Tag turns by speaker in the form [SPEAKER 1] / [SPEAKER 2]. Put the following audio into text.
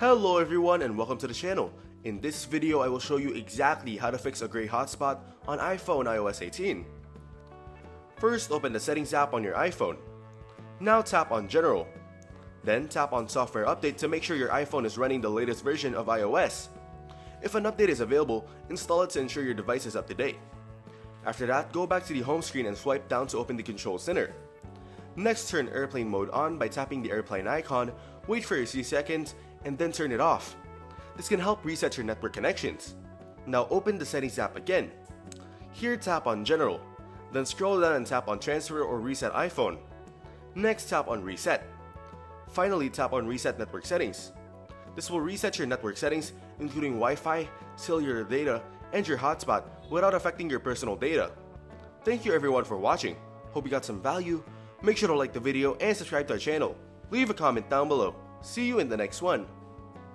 [SPEAKER 1] Hello everyone and welcome to the channel. In this video I will show you exactly how to fix a gray hotspot on iPhone iOS 18. First, open the Settings app on your iPhone. Now tap on General. Then tap on Software Update to make sure your iPhone is running the latest version of iOS. If an update is available, install it to ensure your device is up to date. After that, go back to the home screen and swipe down to open the Control Center. Next, turn airplane mode on by tapping the airplane icon, wait for a few seconds, and then turn it off. This can help reset your network connections. Now open the Settings app again. Here, tap on General. Then scroll down and tap on Transfer or Reset iPhone. Next, tap on Reset. Finally, tap on Reset Network Settings. This will reset your network settings, including Wi-Fi, cellular data, and your hotspot without affecting your personal data. Thank you everyone for watching. Hope you got some value. Make sure to like the video and subscribe to our channel. Leave a comment down below. See you in the next one.